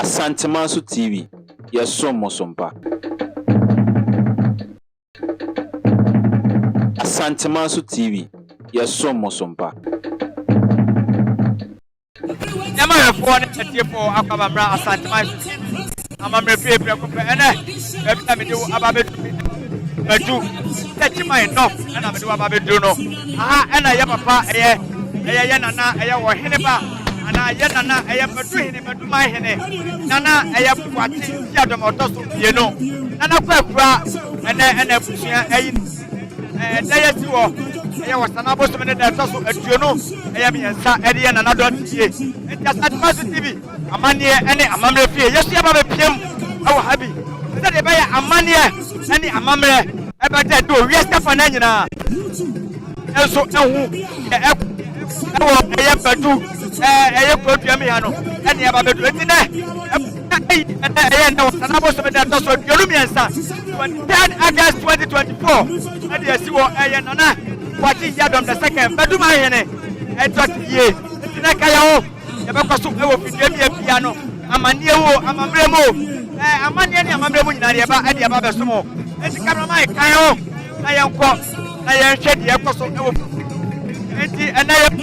Asanteman TV, Yasom Mosompa. Asanteman TV, Yasom Mosompa. Yama for Akabambra Asanteman. I'm a paper and every time you do about Badu, touch my enough, and I'm doing about Bruno. And I am a pa, Yanana, I am Heneba, and I Yanana, I am a dream, but to my Hene. Nana, I am watching Yiadom or Tosso, you know. Nana Pepra, and a Pushia, and there you are. I was an apostle that Tosso, and you know, I am in Eddie and another year. And just at TV, a man here, and a mamma fear. Yes, you have a PM. How happy. That they buy a man here, and a mamma. About that, do yes, Stefanina. And so, I am Badu, I am Protiamiano, and the Abba Bedouin. And I know an apostle that Tosso, Yorumian son. 10 August 2024, and yes, you are Ayanana. Watching Yiadom the second, but do my Hene. I thought ye, Nakayao, the Bacasu of piano, Amanio, Amamremo, Amanyan, Amamremo, and the Ababa Sumo, and the camera, Kayo, I am caught, I am shed the apostle, and I am.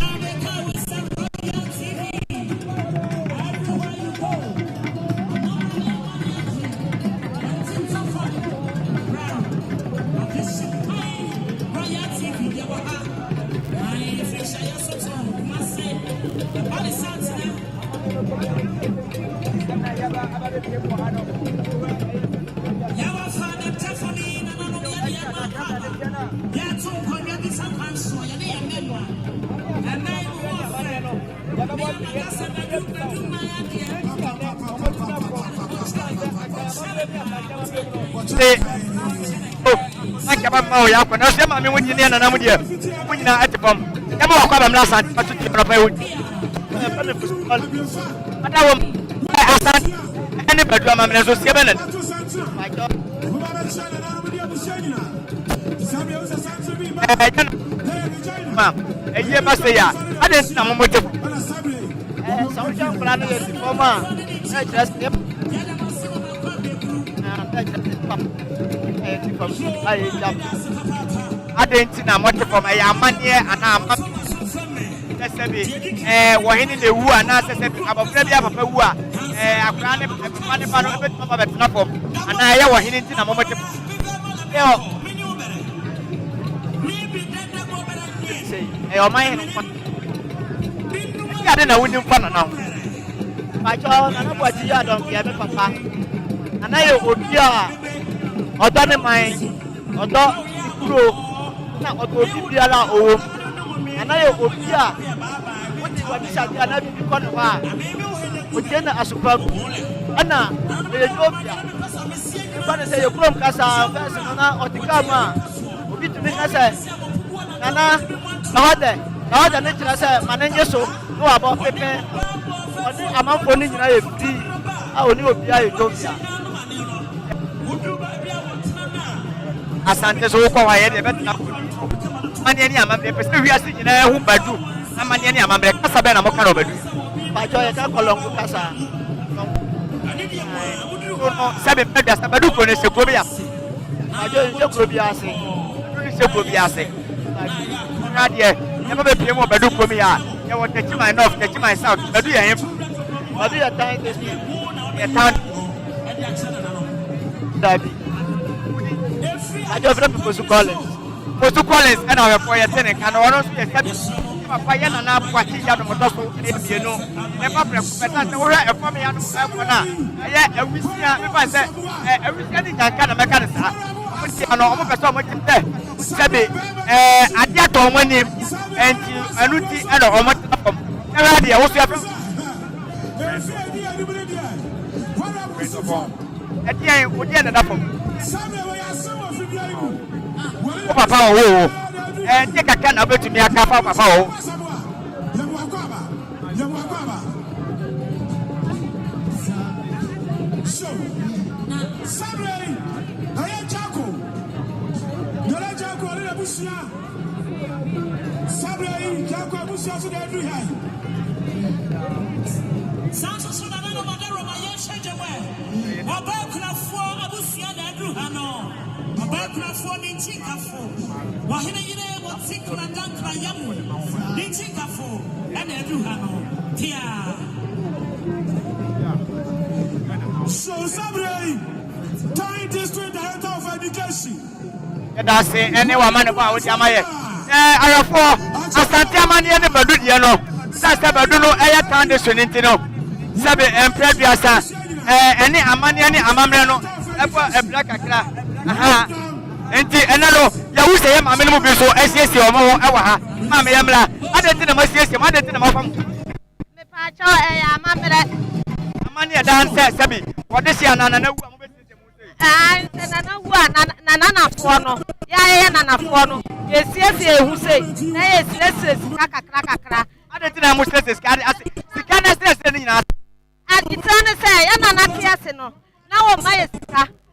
I didn't know much from a man here and I'm Omanhene the woo and I said about Frebia Papua, a grand and I am Omanhene in a moment. I didn't know when you found now. My child, I know what Yiadom gave Papa, and I would hear Asanteman, Addo, not Omanhene, and I would hear what is I never become a with Jenna as a problem. Anna, the Ethiopia, if I say you're from Casa, or the Kama, would be to me, I said, Nana, now the nature said, Mananga so, no about Pepe, I'm up for I will know Ethiopia. Asante so kwa yeye better Manhene amamre pese wi ase nyina hu Badu Manhene amamre kasa be na mo karo Badu ba jo ye ka kolongo kasa no sabe Badu asa Badu ko ne se ko bi ase ba jo se ko bi ase ni se ko bi ase na de e ba be pie mo Badu ko mi ya ye wo techi my north techi my south Badu ye him Badu ya time this ye town Dabi I just remember Post Collins, and I have for your tenant, and I want to establish Papa Yanana, watching Yiadom or Tosso, you know, never breakfast, and we're a family out of Sapona. I wish I said, everything I can make an answer. I know almost so much in there. Sabi, Addo, one name, and Anuti, and almost never had the also. At the end, we get enough. Papa, and take a can of it to me a cup of Papa. So Sabre, Time District Director of Education. That's it. Anyone man about what am I? I have for Asanteman and Badu, you know. Sasa Badu no air condition into no. Sabe and Prebiasa. Any Amani, any Amamano, a black acra. Aha. And another, you say, I'm a minimum so SSC or more. Mamma Yamla. I didn't know my system. I didn't know my phone. The Pacho, Amani dance, Sabi. What is your Nananom? Nananom, Nananom, yes, who say, yes, crack. I didn't know much less. The can't say anything. And it's on the say, and I'm not Yasino. Now, my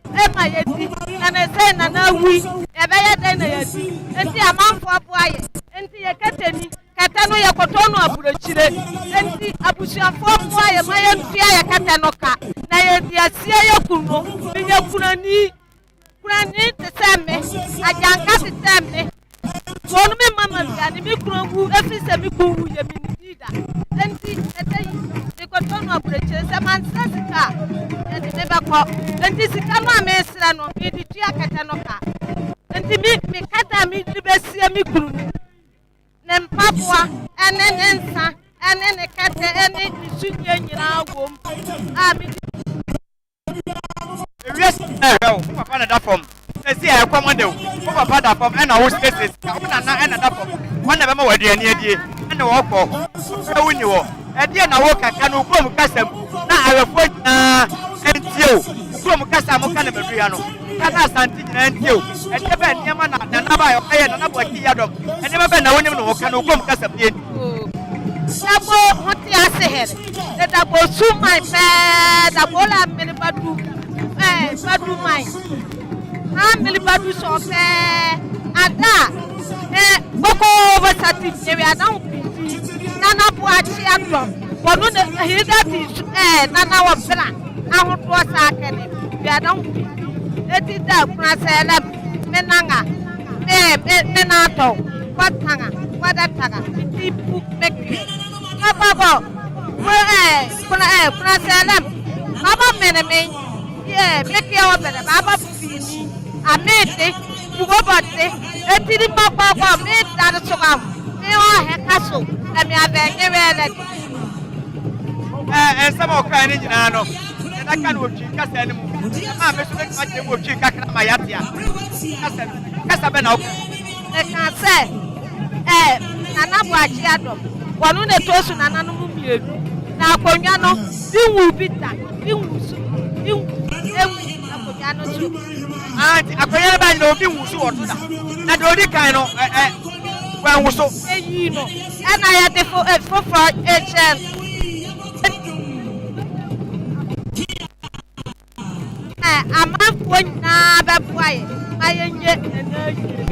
Emma, and I say, Nana, we, a better than and see a man for quiet, and see a catany, Catano Yakotono, Abuchile, and see a Busha for quiet, my own Pia Catanoka, Naya Sia Kuno, Kunani, the Sammy, I can't cut the Sammy. One of my mamma, and the Mikro, every semi who you mean, and see, the Cotono bridges, a man says a car, and the never call, and this is Kama Mesrano, the Tia Catanoka, and to me, Cata me to be see a Mikro, then Papua, and then Ensa, and then a cat, and then you should get in our home. The rest of the form. See, I come on the father from and our spaces, and one of them were near and the walk for when you are. And then I walk at Cano from Cassam. Now I have put and you from Cassamo Canabriano. Cana Santin and you, and never Yamana, and never Yiadom, and never been a woman who can come Cassam yet. Sabo, what I say, that I will soon my bed, I will have many Badu mine. I'm really Badu so fair. And that, Boko over Saturday, I don't Nana Boakye Addo. One of the that is Nana was black. I want to was academy. We are don't. Let it down, Prasela, Menanga, Menato, what tanga, what that tanga, people make me. Papa, Prasela, Papa Mename. Yeah, make your better. Baba Fini. I made it. You go back there. And didn't Papa made that so out. They all have castle. Let me have a and some of kind in Nano. And I can't watch you. I'm a watch you. Mayatia. Casabeno. I can't say. Boakye Addo. One on the toast and Nananom. Now, Ponyano, you will be that. You will. And I can't buy no thing was what I don't kind of well was so you know, and I had the for I'm not going now, but why I ain't yet the feminine.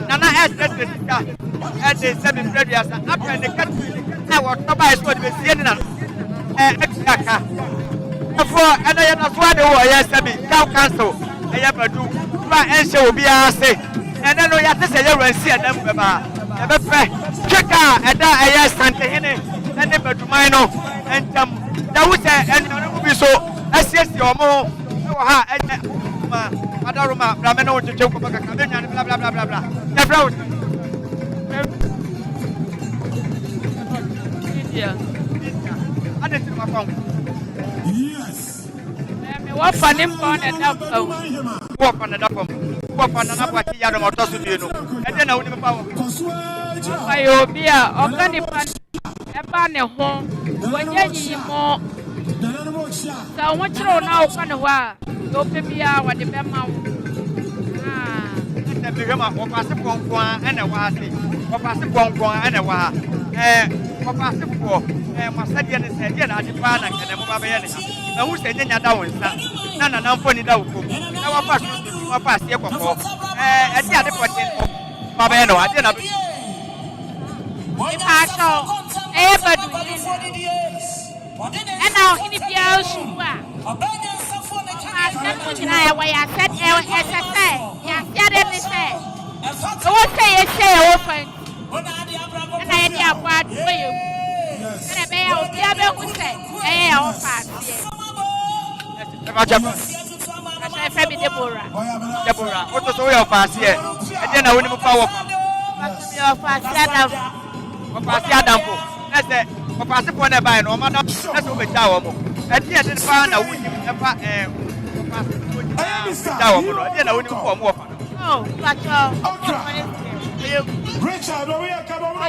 Nana has and the 7 previous after the country. I was not by what we see now. Before and I am not one who I am town council. I have a do and so will be a say. And then we have to say, you see them. Check out and I am Sampamanhene and never to mine and that was and will be so. I said, your more. Adaruma, Rameno to joke about blah blah blah blah blah. The road. I didn't my phone. Yes. What for him on and up? Walk on the double. Walk on another Yiadom or Tosu, and then I will power. By your beer, or candy pan, a pan at home, when you more. So much now, kind of while. Open me out what the Bema. The Bema or Passive and a Wasi, or Passive and a Wa. Papa for Masadia and Sadia and Japan and Mobayan. I wish I didn't know Nananom for Nidao. Our past year before. At the other point, Babano, I didn't know. And now in the house, I said, so what say open? And I did what for you. And I may have the say, all fast. I said, Deborah, what was all your fast here? I didn't know any power. That's it. Papa, I want to buy no matter. That's over tower. I didn't find a winning oh, Richard, we are coming on.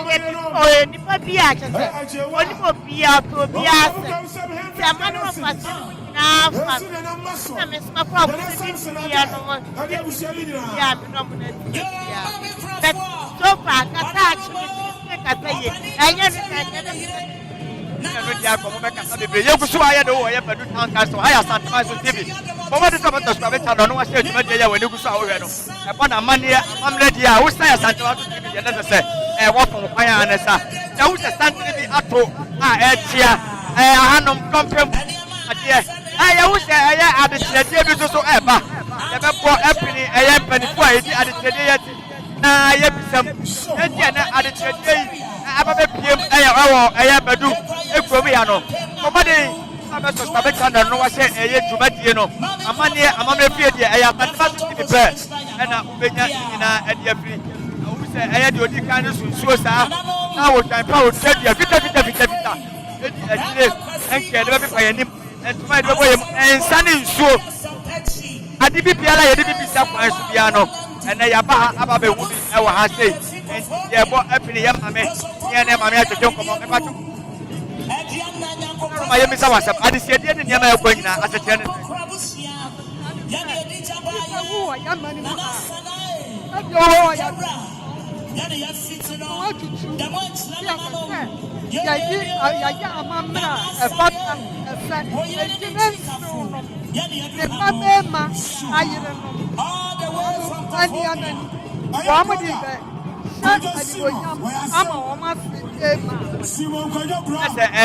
Badu, I'm a suspect no one said a year to Matty, no. A money, I'm on the field, I have fantastic best. And I'm at the free. I had your kind of suicide. Now, I power said you vita. And can never be by him and to my way and Sunny so. I did be I did be surprised to piano. And I have a woman, I was saying. And they are more happy, young mamma, and I'm here to talk about. I am Mr. I decided in Yama going as a tenant.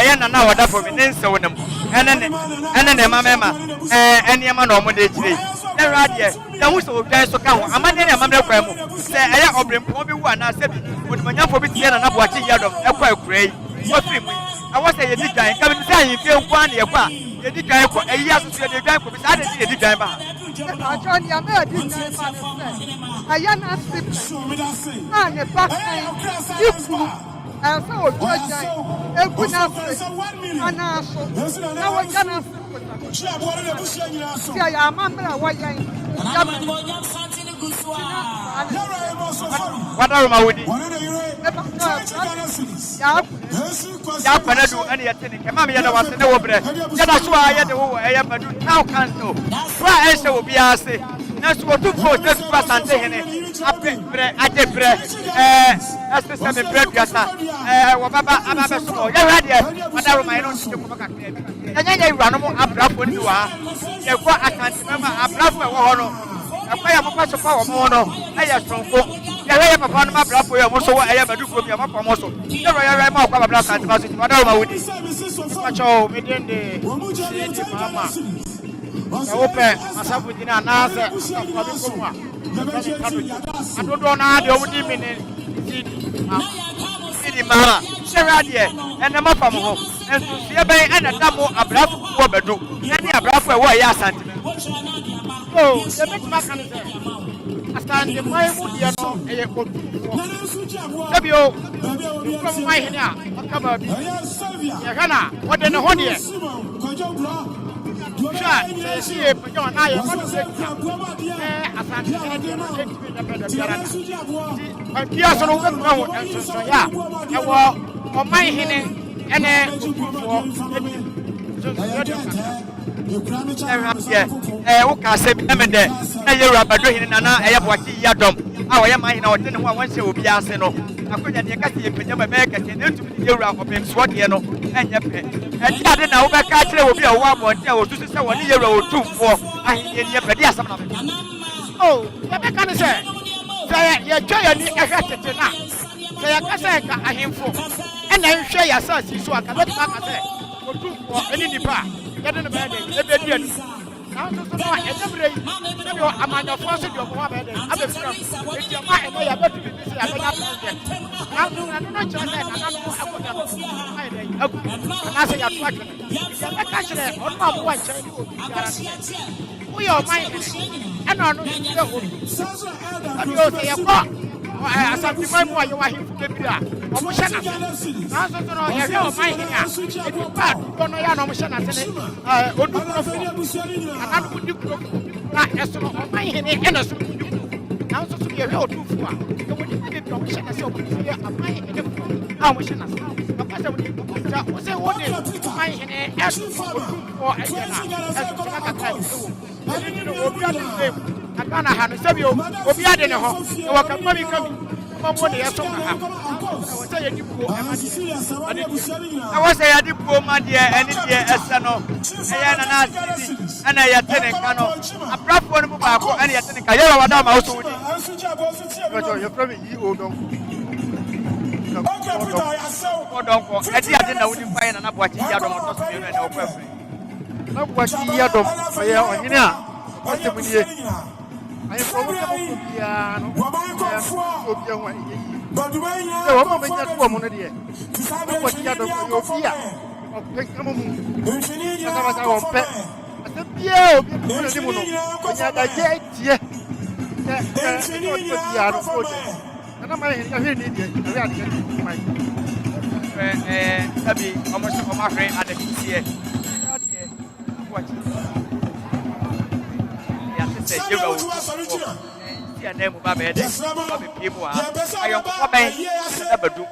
And now what for me, so and then Mamma, and Yamano, the radio, the whistle dance to come. I'm not a mamma. Say, I have been probably one. I said, with my young for me, and I'm watching Yiadom, a quite great. I was a design, coming to say, you feel one year. You did die for a year to see the guy for beside the design. I am not sleeping. I'm a back. I saw a judge. Every now and now I cannot see. I am a white guy. What are my wedding? Yapanadu and Yatini, Mamma was an over. That's why I had the Badu now cancel. Why else will be asked? That's what took for this Asanteman. At the bread, as the seven bread, Wababa, Amabaso, Yadia, whatever my own to come back. And then they run up when you are. They were Asanteman, a bluff for I am a pass power mono. I am from Cook. I have upon my bluff for your muscle. I have a do for me, I'm muscle. Never I am a black and pass it. Whatever we did. Within the Mama. Open myself within an answer. I don't know the old women. Mama, Sheradia, and the Mapa home. And to see a bay and a double a bluff for Badu. Any a bluff for why Asanteman. Oh, the big mechanism. I stand in my wood, a good. Sabio, from my hand, come up. Yagana, what in the one year? See if you and I want to say, Omanhene and Boakye, Badu, Nana, Boakye, Yiadom. I am mine or 10 one will be a seno. I could have got the America and to be the round of him Swatiano and your pet. And Yadin Obaka will be a 1 to say 1 year or 2 for I in your pediasm. Oh, you can say, you're trying to get it now. Say, I can say, I am for. And then share your sons, so I can let back say, or 2 for any department. Get in the bed, now, so every I'm on your first your woman. I'm a friend. If your mind, I have to be busy. I don't know. Just that I say, you're talking. Actually, on my watch, we are minded. And I know you say, Asanteman boy, you are here for the beer. Omoshana. Now, so no, you know my here. If you bad, don't know your Omoshana. Odu Profo. And I would do like as to Omanhene and a now, so you are too far. You would be Omoshana. So, you are Omanhene. Omoshana. Because I would say, what is Omanhene as for a year? As to I can't have you. Obiad in a home. You are coming. Money, I was a deep woman, dear, and Esano, and I attended Cano. A proper Mubako, and I attended Kayama also. You're probably you don't. I didn't know you find an watching Yiadom and open. Not watching Yiadom for your dinner. What's the I am from Piano. Badu, woman, dear. What Yiadom for your fear of Peckham. I won't pet. I said, yeah, and I'm almost my friend at the PCA. Name of my bed, people are. I am Badu,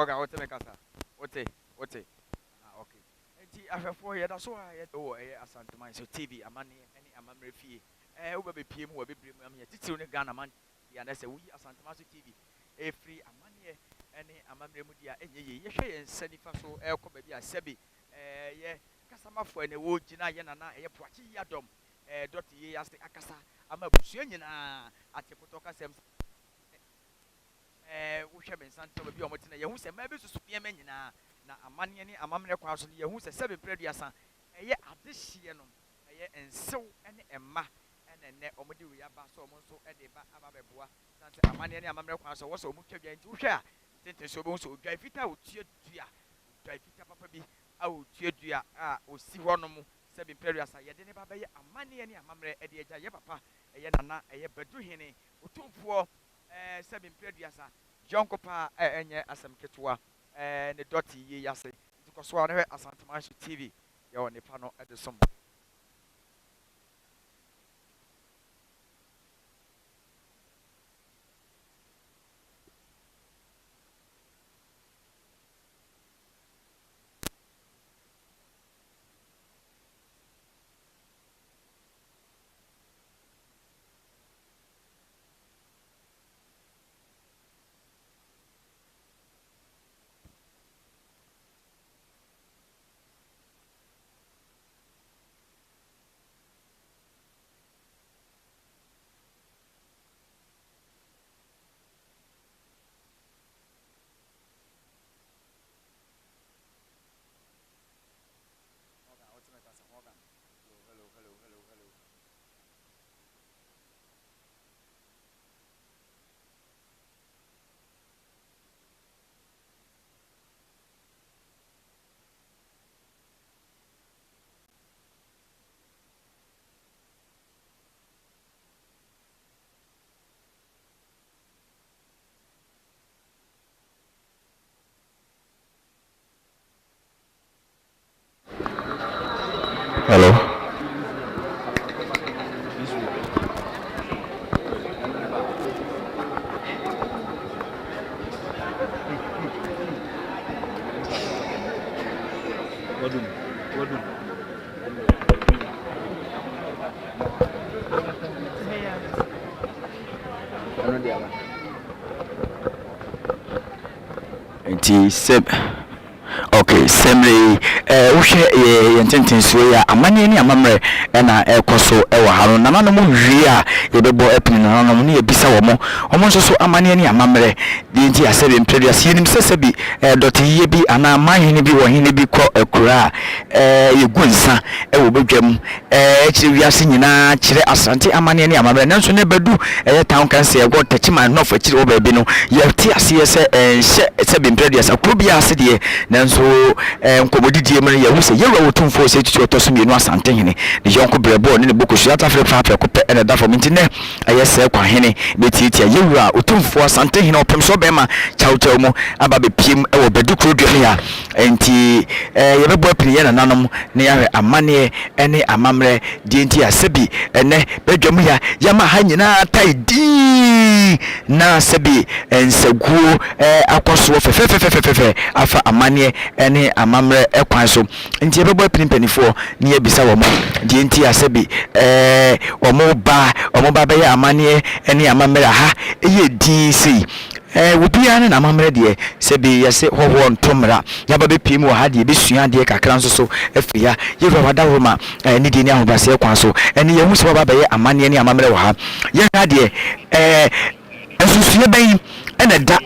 Morgan, what make us? What? Okay. After that's why I do Asanteman so TV, a money, any amamre fee. Will be PM, will be here. It's only Ghana man. And I say, we Asanteman TV, a free amani, any amamre mudia, and ye, and send it so air baby, a sebi, Casama for any wood, Jina, Yanana, a Poachi Yiadom, Dotty, as the Akasa, I'm a Busian at the Potoka Sem. We have been Santa will be on who said maybe to Supiaman na Omanhene amamre kwaso ye hu se 7 preduasa eye adehye no eye ensew ene emma ene ne omode wi aba so omo so ede ba ababeboa sanse Omanhene amamre kwaso wo so omu twabia nti wo hwe a tente so bo so odwa fita otua dua odwa fita papa bi a otua dua a osi ho no mu 7 preduasa ye de ne ba ye Omanhene amamre ede eja ye papa eye nana eye Badu hene otumfo 7 preduasa jonko pa enye asem ketua the dotty ye yase because one Asanteman TV you're on the panel at the summer. Hello. Okay, semre uhwe yententenso ya Omanhene amamre na ekoso ewo haro Nananom hwie a yebebo epini Nananom ne yebisa womo nso so Omanhene amamre dinti asebe mpreduase yenim sesebi doti ye bi ana Omanhene bi wo hene bi kọ ekura yegunsa ewo bedwam chire wiase nyina chire asante Omanhene amamre nanso ne Badu town council ego tachima no fa chire wo ba bi no yeti ase se enhye sebe mpreduase akobia ase de nanso nkomodidie mre ye hu se yewa wotumfo se tutu otoso mienu Asanteman ne yonko brebo ne bokosu atafre papa ko pe ene da fo mintine ayese kwa hene betitia yewa wotumfo Asanteman opem so bema chawtaw mu aba be piem ewo Badu krodua ya enti yebebo apini ye Nananom ne ya amane ene amamre dienti asebi ene bedwam ya yama ha nyina taidi na sebi ensaguo akoso fefefefefefe afa amane ene amamre ekwan so nti ebebo pinipinifo ne yebisa wo mo de nti asebi omo ba be ya amane ene amamre ha eye DC wobia ne na amamre de sebi yese hoho ntomra yaba be pim wo ha de besua de kakra nso so afia yewa wada wo ma ne de ni ahobase ekwan so ene ye hu se ba be ya amane ene amamre wo ha ye ha de ensusuye ben ene da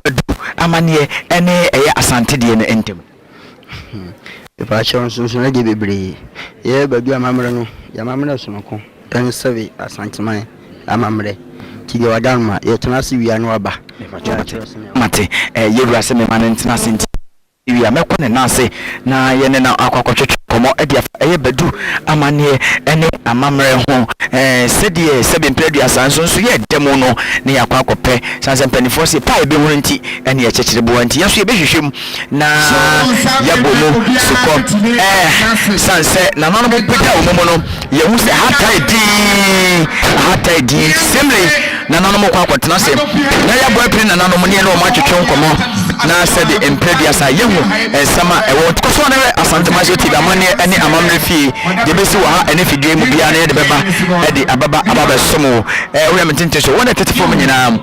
Badu amane ene eye asante de ne entem If I show some lady bebre, yeah, Badu amamre no, ya mamre so no ko. Tan save Asanteman amamre. Ti de wadanma, ye tenase wi anu aba. Mate, yewura se me manentina senti. Wi amekọ ne nase na ye ne na akwakọtwetwe komo edia eye Badu amane ene amamre ho sedie sebe mpreduasa nso ye demo no ne yakwakope sanse mpanifo se pa ebe huru nti ene ye chechirebo nti yaso ye behwehwem na yabomo sukom sanse Nananom beda omomo no ye hu se hata di semre Nananom kwakotena se na yabo apiri Nananom ne no ma twetwe komo na said the impredias are young and summer. I want to go on Asanteman Amane any amamre fee. The basic and if you dream will be an Baba Eddie Ababa Ababa Somo. We are meeting to show 134 million.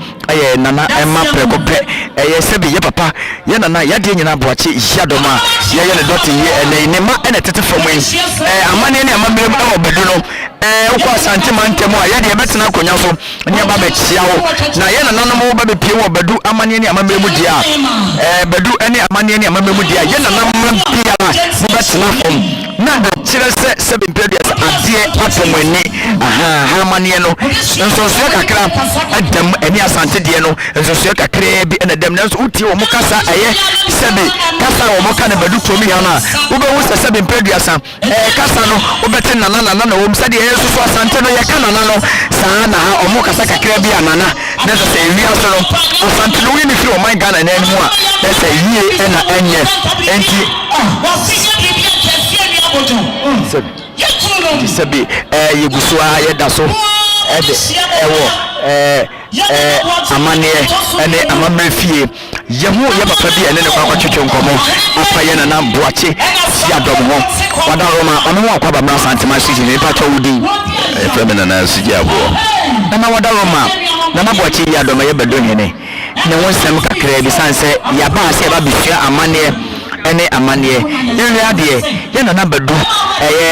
Nana Emma Precope. Sebi Papa Yanana Yadina Boakye Yiadom. Yana Dotty and Nema and a tether from wings. Amanhene amamre Badu. Asanteman Temo Yadi Betana Konyaso Nyaba Bechiao na Yana Nananom Baby Pio Badu Amanhene amamre mudia Badu any Amanhene amamre mudia Yana Nam Pia Betana from na chira se impedias adie Sampamanhene Amanhene no so kakra adam ani asante die no so kakra bi na dem na so uti o mukasa sebi kasa o mukana Badu tomi yana ube wo se impedias kasa no obete nana wo msadi so asante no yakana nano sana o mukasa kakra bi anana na so se wi aso no asante no wi ni fi o man Ghana na enu a na se yie na enye enti Sabi Yuguswa Yedaso Ewo Amane ene amamre fie Yamu Yabapa bi ene kwa twetwe nkomo apa ye na Boakye Yiadom ho wada Roma onu akwa ba mra Asanteman siji ne patwa wudi efrem na siji abo na wada Roma na Boakye Yiadom ye Badohene ne wonsem kakra bi sanse yaba ase ba bifia Amane ene Amane ade ye na Badu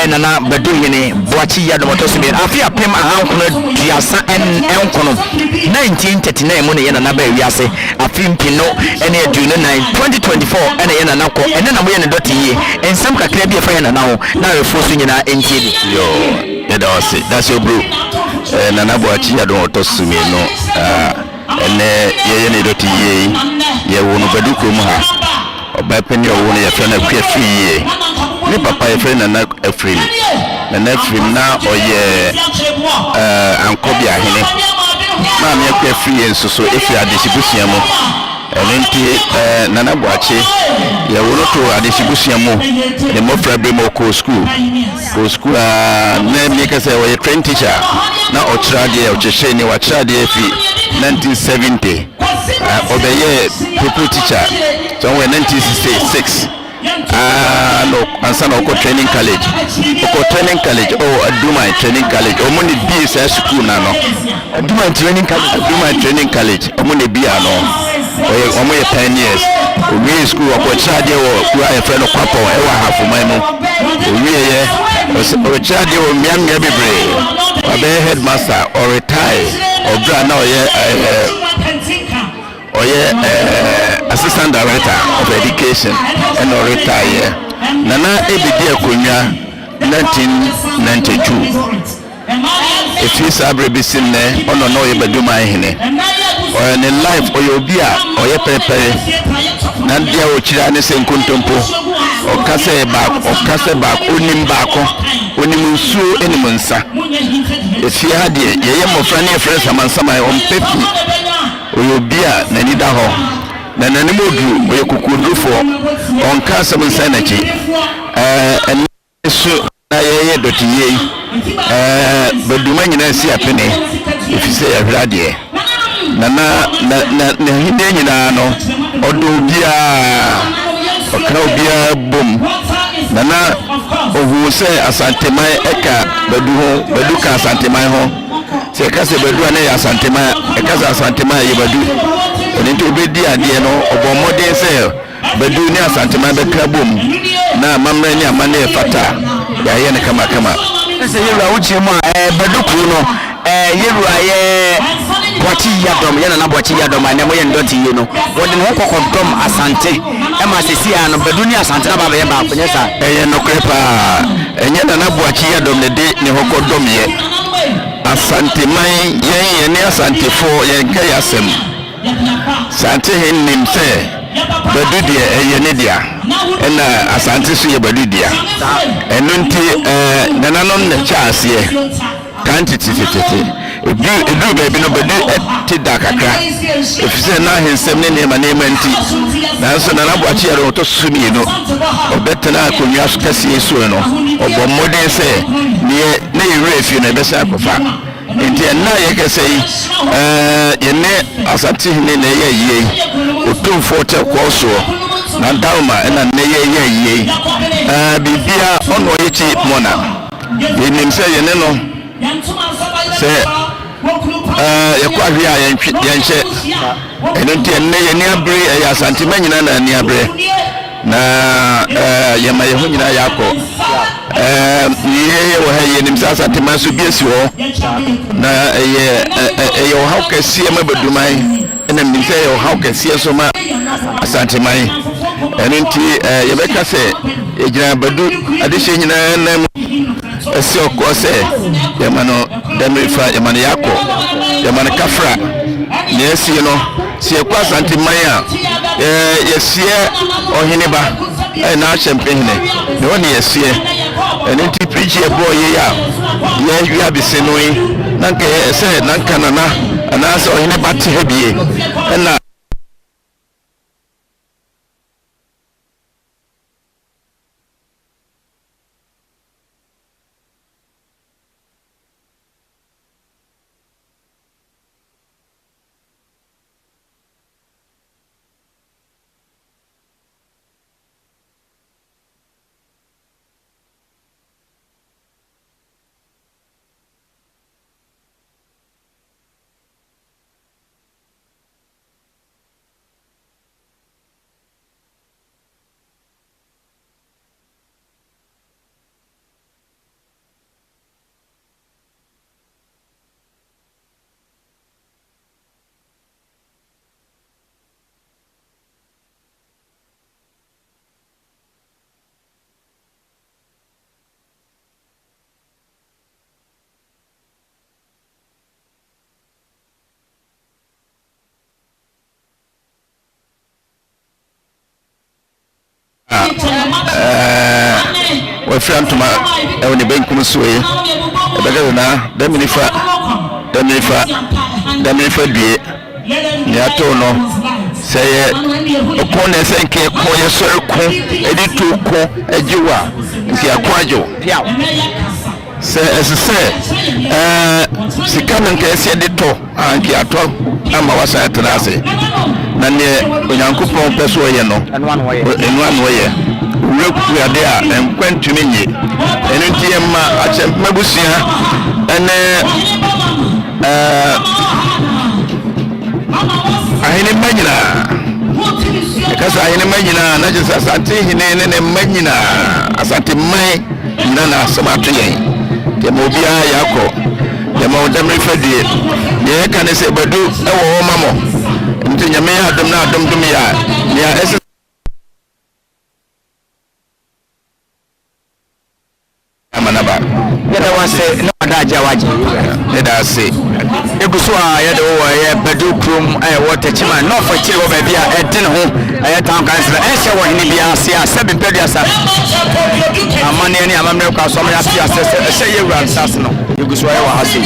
Nana Badohene Boakye Yiadom tosumi afia pem ahankono diasa enkono 1939 mo ne ye na ba wiase afim pino ene aduno 2024 ene ye na nako ene na mo ye ne doti ye ensam kakra bi efa ye na ho na refo so nyina entiedi yo that's your bro Nana Boakye Yiadom tosumi no ene ye ne doti ye ye wonu Badu krom ha oba penye wo ne ye fa na kwa fiye ni papa ye fa na Efrim na Efrim na oye ankobia hene ma me kwa fiye nsoso efi adesibusia mo enti Nana Boakye ye wono to adesibusia mo ne mo fra be mo ko school na me ka say oye train teacher na ochirade ochehye ni wachirade fi 1970 obeye people teacher somewhere 1966 no ansana oko training college Addo training college omuni bi sa school na no Addo training college omuni bi ano omo pioneers owie school oko chade wo ku aye friend kwapo e wa hafuman no owie ye o chade wo miamia bebre abe headmaster or retire obra na assistant director of education and retire Nana ebidi akonya 1992 if you sabre bisinne ono no ye Omanhene or in life or obi a oye pepere na dia o kira ne senkontompo o kase ba onim baako onim nsuo enim nsa if you had ye mofra ne friends amansama on pepi oyobia na nida ho na nanimodu oyekukudrufo on kasem nsanaki enso na ye doti ye Baduma nyina si apene efise yahrade na hinde nyina no odo bia okra bom nana ohu se Asanteman eka Badu ka Asanteman ho se kase Badu ane Asanteman eka Asanteman ye Badu onti obedi ade no obomode se Badu ni Asanteman be krabom na mamre ni amane fata ya ye ne kama se yewra wuchi mu Badu ku no yewra ye Boakye Yiadom ye na Boakye Yiadom ane mo ye ndoti ye no wode no kokodom Asante e ma sesi an Badu ni Asante na baba ye ba akwenye sa ye no krepa enye na Boakye Yiadom ne de ne hokodom ye Asanteman ye ne Asante fo ye nka yasem Sante hennim se Badu dia ye ne dia ena Asante so ye Badu dia eno nti Nananom ne chance ye kanti titititi edu baby no Badu ti da kakra efise na hensem ne ma nti na so na Boakye Yiadom to sumi no obetena akonwa so kase eso no obommode se ne yewre efi na be sa kofa nti na ye kese ye ne Asanteman na ye yie otumfo te koso na dauma na ne ye yie bibia ono ye chi mona ye nim se ye ne no se ye kwa hwe a ye nche eno nti ne ye ne abre ye Asanteman nyina na ne abre na ye ma ye hu nyina yakọ ye wo ha ye nim se Asanteman so biesi ho na ye wo ha kese ma Baduman na nim se ye wo ha kese so ma Asanteman eno nti ye beka se ye gina Badu adehye nyina na esi okọ se ye ma no demrifa ye ma ne yakọ ye ma ne kafra ne esi no se kwa Asanteman a ye sie ohene ba na champagne ne woni ye sie eno nti preach ye boy ye ya ye wi abise no yi nanka ye se nanka nana ana se ohene ba te ha bie na we friend to my when bank kumsuwe ebega na deminifa die ya to no say okon na say nke ko ye so ko edi to ko ejiwa nti akwajo say sikana nke ese de to anki ato ama wasa atrase na ne onyankopon peso ye no enu anu ye reku ya de a enkwantumi nye enu nti ma achempa busia ene ahine manyina kasa ahine manyina na je Asanteman ne manyina Asanteman na asamato yen te mo bia yakọ te mo demrifa die ye kan se Badu e wo mamo nti nyame adom na adom dum ya amanaba yada wase no adaja waje yada se eguso a yada wo ye Badu krum water chima no for chire wo ba bia edin ho tan kansela ehye wo hene bia se a sebi peduasa amane ni amamre kwa so ya sia se ehye ye wura nsas no eguso ye wa hase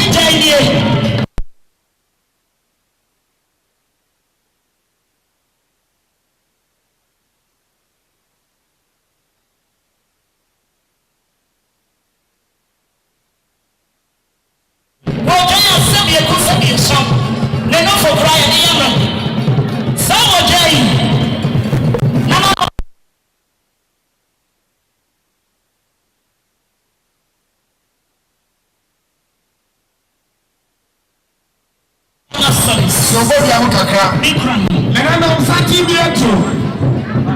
Nananom Santi Bieto.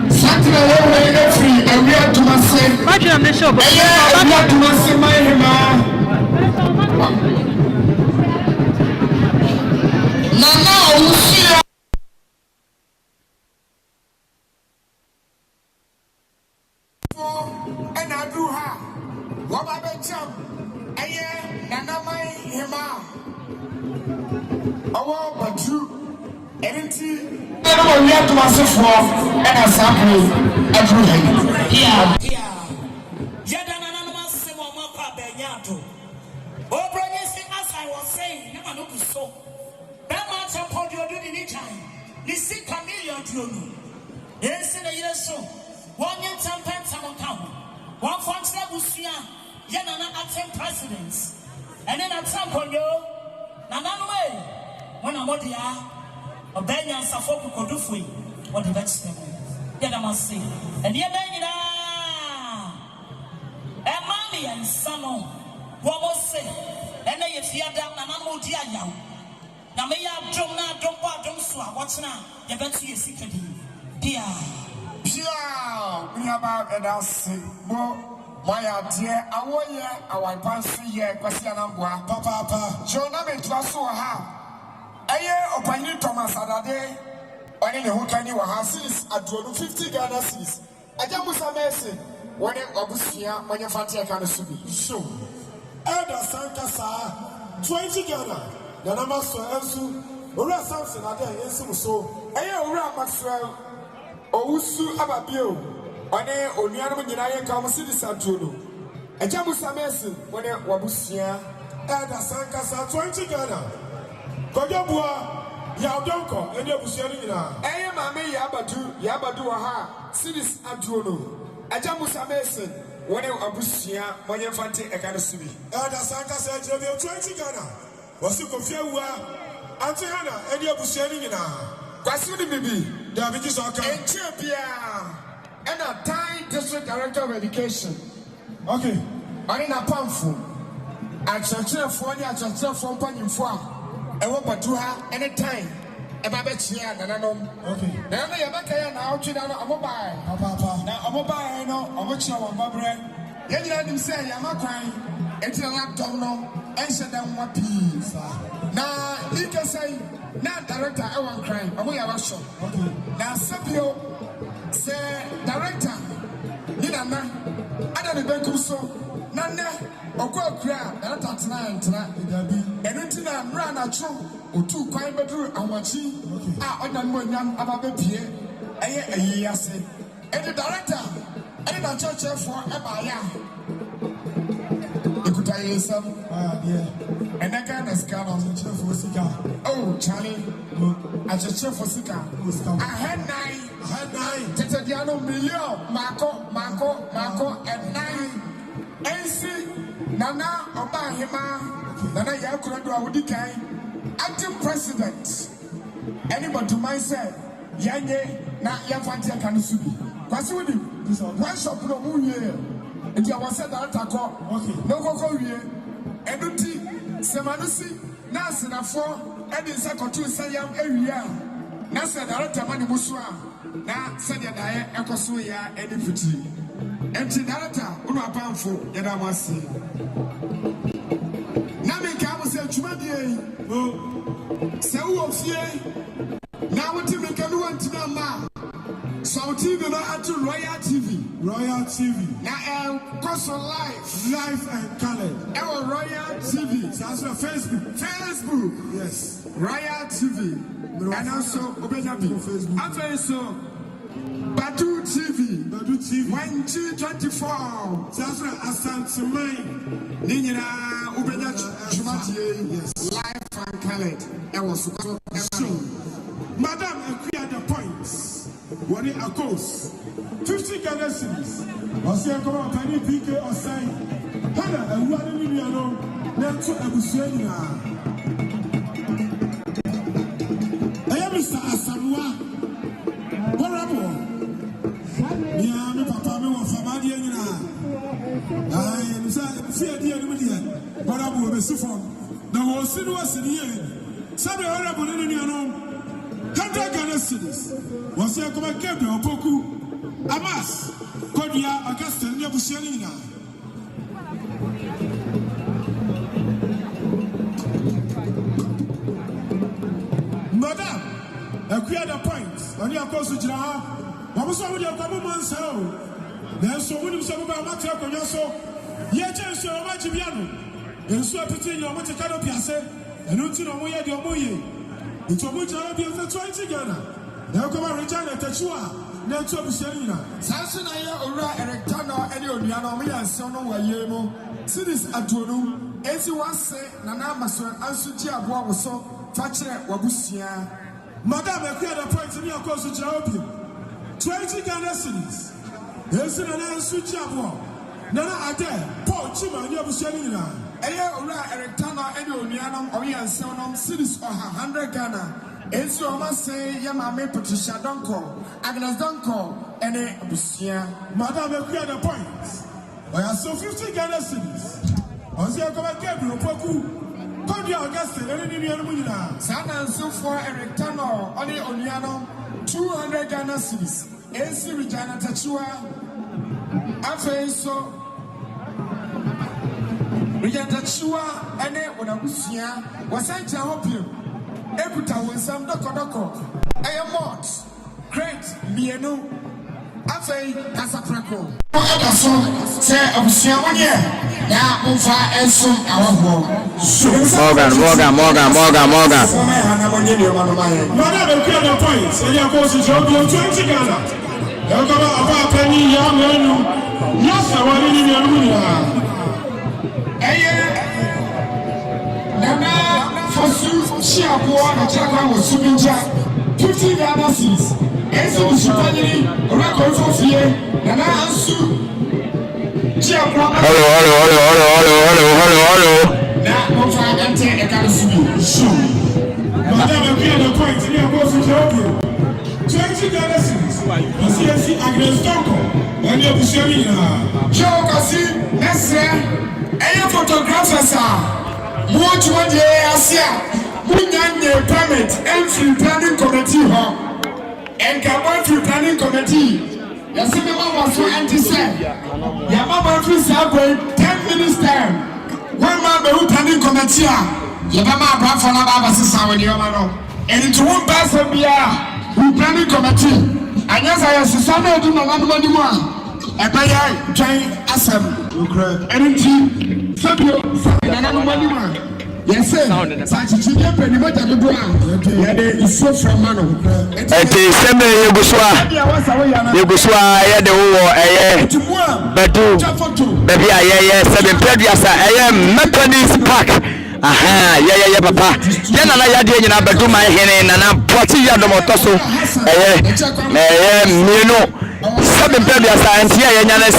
Santi na wewe free and we are to myself. Imagine I'm the show, but we are to myself my Nana usia. And I do her. What about jump? Nana my hima. Our Badu. Anything I we have to myself and a sample every Nananom Semoma Benyato. Oh, as I was saying, never know so. That much of what you're doing anytime. This is Camille Tunu. Yes, in a year so. 1 year, 10 pence on account. 1 function, Busia, Yanana at 10 presidents. And then at some point, Nananom when I'm what they are, a banyan Safoko Kodufui, what the best thing. Yiadom say, and the Abanina, and Mammy and Sano, what was say, and they if Yiadom Nananom dear young. Now may I don't swap, what's now? You bet you secret. Dear, we about and I'll say, my dear, I want you, our fancy here, Quasianambua, Papa, Jonah, to us so how. Aye, Omanhene Thomas Adade, or any who can you have series at 50 Ghana series. I just was amazing when Obusia, when your fancy can be. So, Elder Sankasa, 20 Ghana, Nananom Ensu, Ura Samson, Ade, Ensu, so, Aye, Ura Maxwell, Ousu Ababio, One, Oniano, United Common Cities at Juno. A Jamus amazing when Obusia, Elder Sankasa, 20 Ghana. Kojabua Yiadom and your Busherina. I am a me Badu aha, cities Addo. Ajamus amazing when you abusia when you fancy a kind of city. Elder Santa said, 20 Ghana. Was you confused? Antihana and your Busherina. Quasuni Bibi, David is our kind. Ethiopia and a Thai district director of education. Okay, I in a pamphlet. I shall for you, I shall from Panifua. I want Badu anytime. About here, Nananom. Okay. Now I am back now. To now, I'm mobile. Now I'm mobile. I know. I'm watching our mobile. Yet you let him say, I'm not crying. It's a laptop now. Answer them what peace. Now he can say, now director, I want crying. I'm going to show. Okay. Now Sapio say director. You know, I don't know so. Nana, or go grab, and that's tonight. And until I'm run a true or 2 quite better and watching. I don't know young about the pier. A year say, and the director, and the church for a buyer. You could tell you some, and I can't escape on the church for Sika. Oh, Charlie, as a church for Sika. I had 9, Tetiano million, Marco, and 9. NC Nana Omanhene, Nana Yakurado Awudikai, acting president. Anybody to myself, Yanye, na Yafantia Kanusubi. Kwasiwudi, one shop no muye. And you was said that okay. No go here. Eduti, Semanusi, Nasina for, Edin Sakotu Sayam area. Nasa Asanteman Musua, Na Sadia Daya, Ecosuya, Edifuti. And Tinata, Una Pamfo, Yadamasi. Nami Kamu said, Chumadi, so of ye. Now, what you make a new one to the man. So, TV, not to Royal TV. Now, Coastal Life and Color. Our Royal TV. That's Facebook. Yes. Royal TV. And also, Obenabi. After so. Badu TV 2024. That's right. Asanteman. Nina Ubenya Chumati. Yes. Life and colored. I was Madam, agree at the points. What it goes. 50 Ghana series. I say, come on, Penny PK or say, Hannah, and what do you know? Let's go to Abusuena. I am Mr. Asanwa. Yeah, my papa, me was from Addo. I am saying, dear, but I will be so fun. The whole city was in here. Some honorable in your own. 100 Ghana cities. Was here come and keep your Poku. Amas, Kodia, Augusta, near Busherina. Madam, I clear the points. When you are close to Jira. Vamos a ver cómo mansao. Nelson Williams se va a matar con eso. Y echa eso a Machibiano. En su apetito yo mucho caro piase. En un tiro muy de omuye. Y tu mucho a piase 20 Ghana. Now come on Regina Techua. Now to Busherina. Samson aya ora erectano any oniano me and sono wa yemo. Cities Addo. Ezi wase nana maso ansuti aboa wo so fa kire wabusia. Madam e clear the point me akọ so kire obi. 20 Ghana cities. Yes, and I switch up. Nana Addo, Paul Chima, you have seen it. Erectana, any Onianum, or Yansanum, cities or 100 Ghana. And so I must say, Yamame Patricia Donko, Agnes Donko, and a Busia. Madame, we are the points. I have so 50 Ghana cities. On the Akaba Gabriel Poku, Todia Augusta, and any Munina. Sana and so for Erectano, only Onianum, 200 Ghana cities. AC Regina Tachua, Afe so. Tachua, and it when I was here, was I to help you? Eputa with some doko. I am not great, Mienu. Afe, Casapraco. Say, I'm sure one year. Now, Ufa and soon our home. Morgan. Madame, we are the points. And your course is 20 Ghana. You're going to about penny young menu. Yes, I want in your room. Nana, for you, she a boy, and Chaka was Subinja, 50 Ghana seas. And so, Supani, record for fear, Nana and Sue. Hello. Now, I'm trying to take a kind of shoe. Madame, we are the points. And your course is 20 Ghana seas. You see, Agnes Donko, and your Bushamina. Joe, Cassie, next year. Any photographers are more to 1 year as here. Munyan permit entry planning committee home and Kabon planning committee. Yes, the mama was so anti-said. Your mama was 10 minutes time. One man who planning committee. Your mama brought for Naba sister with your mother. And into one person be who planning committee. And yes, I have Susana do not want anymore. I join Asam. Energy, Fabio, Nananom. Yes, sir. Such a chicken penny, what I do. It's so from Mano. Yuguswa, Badu, baby, I am Methodist Park. Aha, yeah, papa. Then I had in Sampamanhene and I'm watching Yiadom Otoso. Seven previous and here, Nana,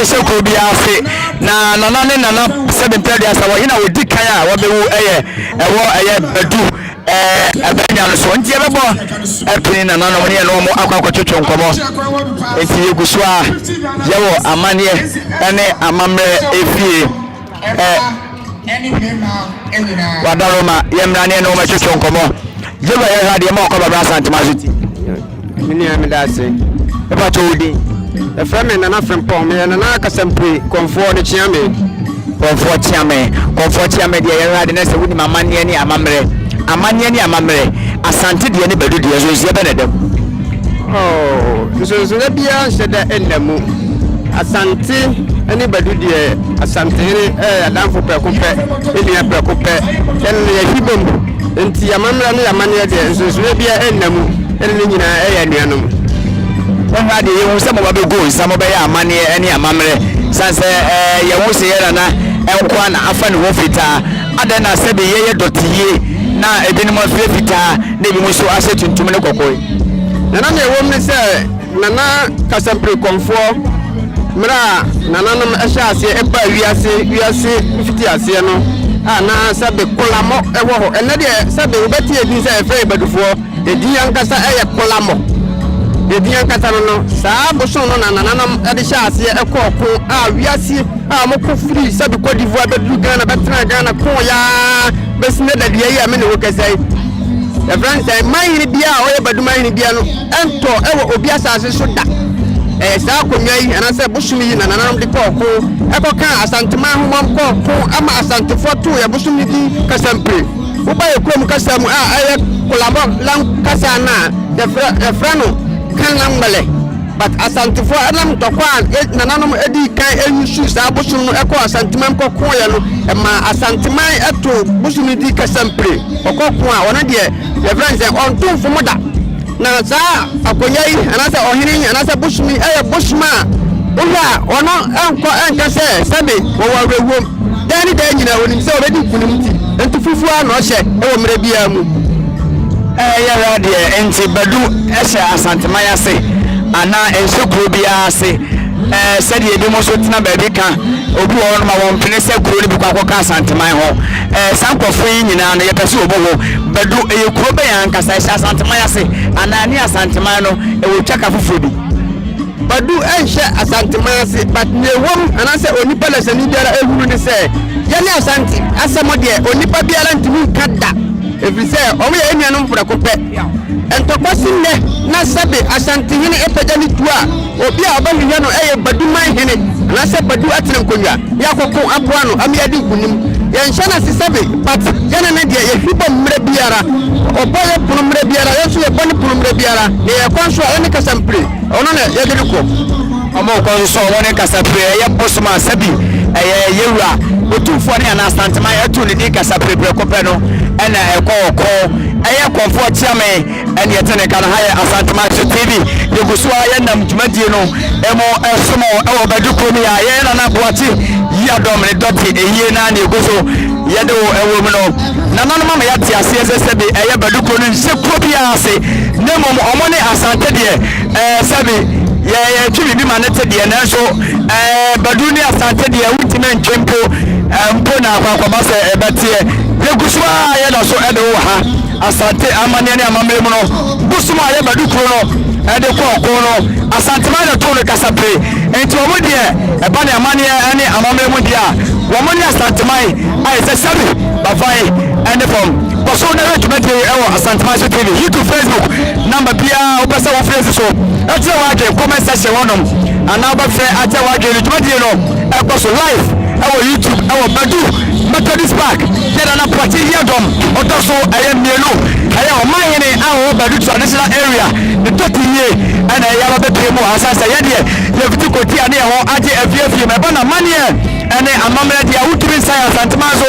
so could be our say. Nana, 7 previous, with Dikaya, what they will do. A Benyan so Ntiabo, a pin and Nananom, no more aquaculture, come on. It's Yuguswa, Yawo, Amania, and Amamre, Wadaroma, Yemrani, no much to come on. You had your mock of Asanteman. About Odi, a friend and a friend Pom, and an Akasampi, comfort the chairman. Comfort chairman, the readiness with Momanhene, Amamre, Asante, anybody, as you better. Oh, this is Rabia said that in the moon. Asante, anybody, dear, Asante, a lamp for Precope, India Precope, and Yiadom, and Tiamamra, Mania, so Rabia and the moon. Nananom. When I did some of the goods, some of our money, any amamre, since you will say, Elquan, Afan Wofita, Adana Sebi, Dotti, now a minimum Fita, maybe we should ask it to Minoko. Nana woman say, Nana Casampre comfort, Mra, Nananom Ashas, Epa, we are 50 Asiano, Anna Sabe Colamo, and Nadia Sabe, Betty, is a favor before. The Diancasa a Colamo. The Diancasano, Saboson and Nananom Adishas, a coco, we are see, Moko free, Sabu Divoire, but Lugana, Batragana, Koya, Besned, the year, many workers say. The friends say, Mine Bia, but Mine Biano, and to ever Obiasa, so that. Sakumay, and I said Bushmi, and Nanam de Coco, Epoca, Asanteman, Coco, Ama Asante for 2, a Bushmi Casampre. Who buy a Crom Casam, Colabo, Lam Casana, the Frano, Canambale. But Asante for Adam Toquan, Nananom Eddie can shoes, Abushum Eco, Asanteman Cocoyalo, and my Asanteman Eto, Bushmi Casampre, or Cocoa, one idea, the friends are on 2 for mother. Now, sir, Apoye, and as a Omanhene, and as a Bushman, a Bushman. Oya, or not, Uncle and Cassay, Sabi, or we will. Danny Daniel, when he's already community, and to Fufu, no share, or maybe Badu, Asanteman say, and now a Sukubia say, said you be most na baby can obi on ma won pene se kuro ni bi kwa kwa Asanteman ho sankofo nyina na ye pese obowo Badu e kuro be yan kasa Asanteman ase anani Asanteman no e wo twaka fofo bi Badu enhye Asanteman ase but ne wom anase onipa la sani biara ehunu ne se ye ne Asante asemode onipa biara ntimi kada efise omo ye enuanom prako pe entokwasine na sabe Asantehene epagani tua obi a obahihye no eye Badu manhene na se Badu atene nkonwa yakoko aboa no amiadi nkunim yenhye na sisabe but yana na dia yehibo mre biara oboye pono mre biara yeso ye boni pono mre biara ne ye kwanso a ne kasampre ono na ye gede ko omo kwanso woni kasampre ye bosoma sabi yewura otumfo ne ana Asanteman etu ne di kasampre ko pe no ena ekoko komfort chairman and yetene kan haye Asanteman TV yeguso aye nam dwumadie no emo esomo ewo Badu komi ya ye na boati Yiadom ne doti eyi na na eguso yedo ewo mu no Nananom ma yati ase sebe eye Badu kono nse kobi ase nemom omo ne Asante de sebe ye twi bi ma ne te de na so Badu ne Asante de wuntime ntwempo mpo na akwa ba se ebetie yeguso aye na so edo ha Asante Amanhene amamre mu no busuma aye Badu kono ede ko no Asanteman na to no kasape enti omo de eba ne Amanhene amamre mu dia wo mo ne Asanteman aye se sabe bavai ene from boso na retmete ewo Asanteman TV YouTube Facebook number bia obesa wo friends so ati wa ke comment section wonom ana ba fe ati wa ke retmete no e boso live ewo YouTube ewo Badu Methodist Park tena na party Yiadom otoso aye mielu aye Omanhene awo Badu traditional area the toti ye ana ya ba be mu asasa ye de ye fiti koti ane ho age afiafie me ba na mane ene amamre dia wutiri sai Asanteman so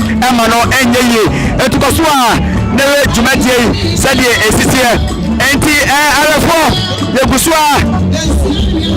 e ma no enye ye etukoso a ne we dwumadie se de esisie enti arefo ye guso a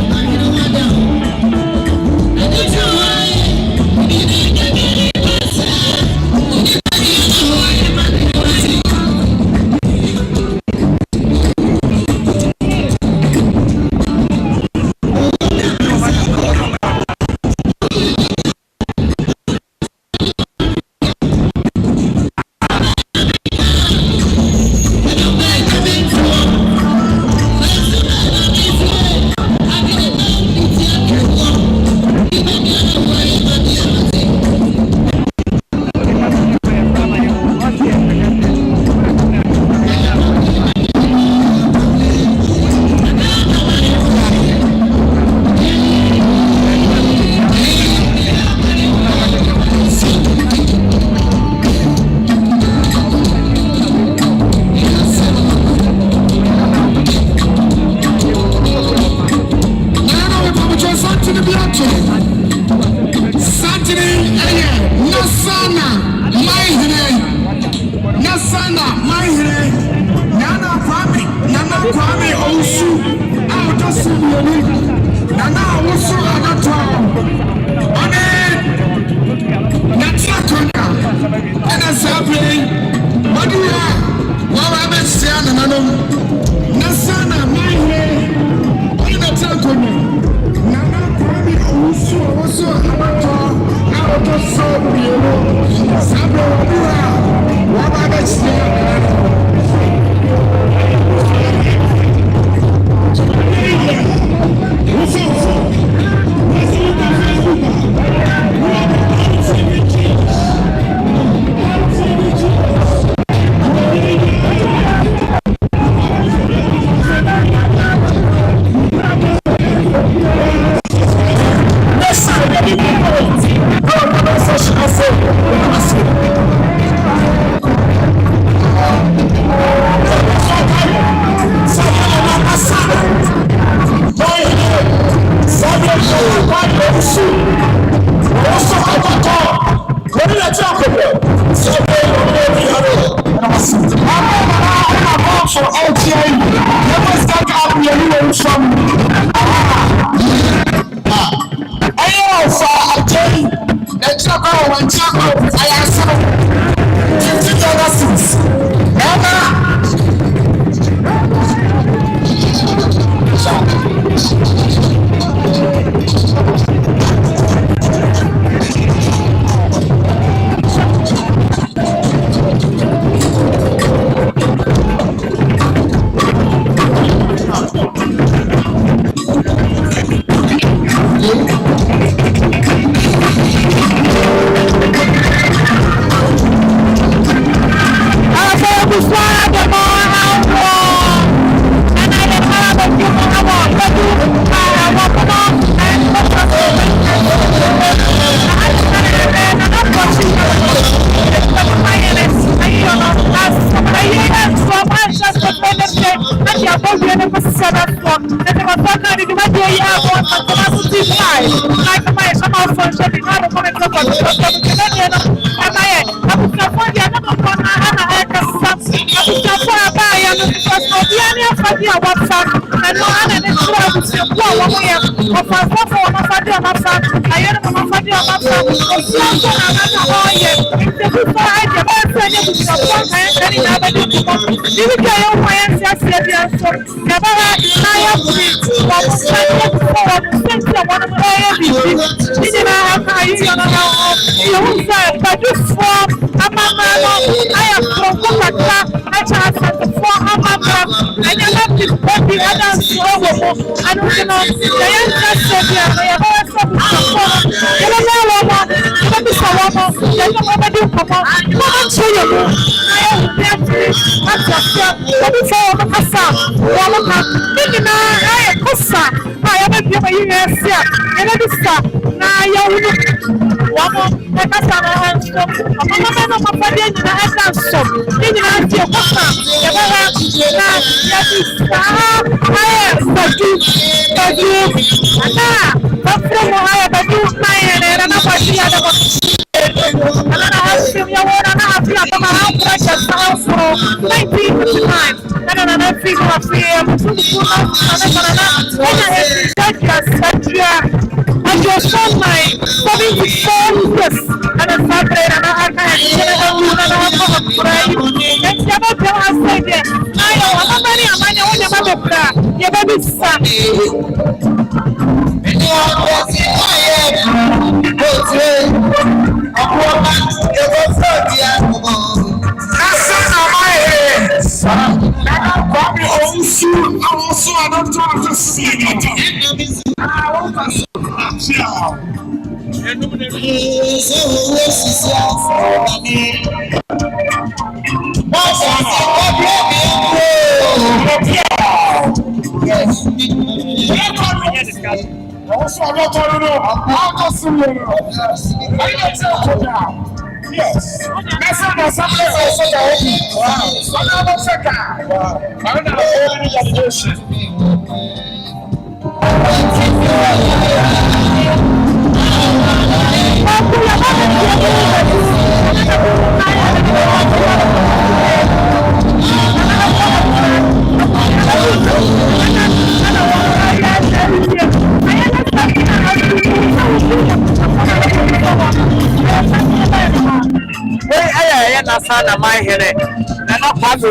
Sampamanhene, and not part of the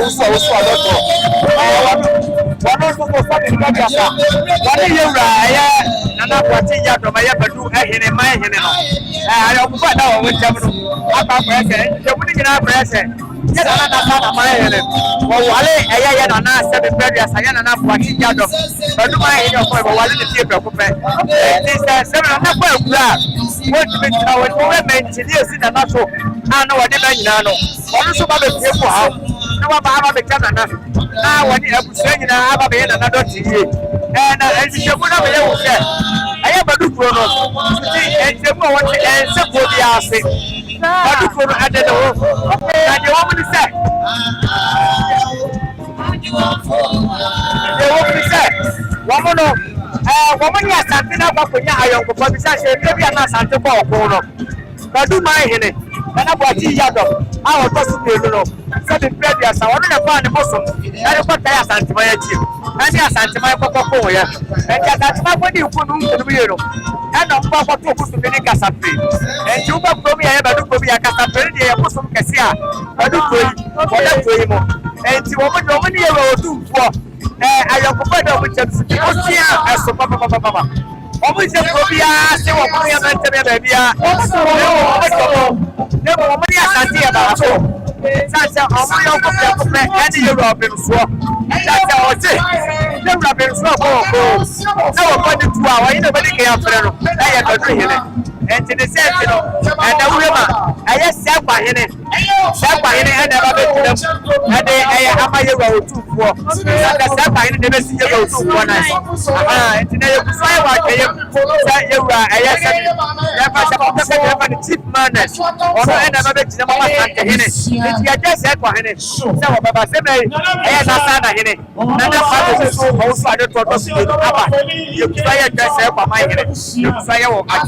one of the family members. What are you, and I'm watching Yiadom, Badu, and my hand. I don't quite know which I'm present. The winning our present. Yes, Sampamanhene. Well, Wale, I am not 7 periods. I am not watching Yiadom. But my head of while in the table of this 7 and a half. What women to this in the natural. I know what they know. Also, about the people how no about the Canada. Now, when you have to say, I have been another TV. And you would have ever said, I have a good program. And the woman and support the assay. But you could add the whole. And you want me to say, woman, yes, something about Yayo, but besides, maybe I'm not something for Badu Mahene. And I'm watching Yiadom. I was just seven previous. I want to find the Muslim. I don't want to ask Asanteman. And yes, Asanteman for here. And that's not what you put on the wheel. And I'm going to put to the Casapi. And you got from me, I have to be a Casapi, a Muslim Cassia. I don't know what I'm doing. And you want to only do for I am provided with a Papa. Always a Probia, say what I am to baby. Never many about so. That's how any European swap. That's how I say. The European swap. No, but it's wow. Nobody can after I am agreeing. And to the sentinel, and the woman, I just sat by in it. Sat by in it, and I never met them. And I am a year old too. for. That's why I never see you to one night. And today you say what you are. I am chief man. Or I never bet the mama Sampamanhene. You just said for him. So, Baba said, I am Asanteman. Nana father is so most I don't want to see you. You say it just for my head. You say what I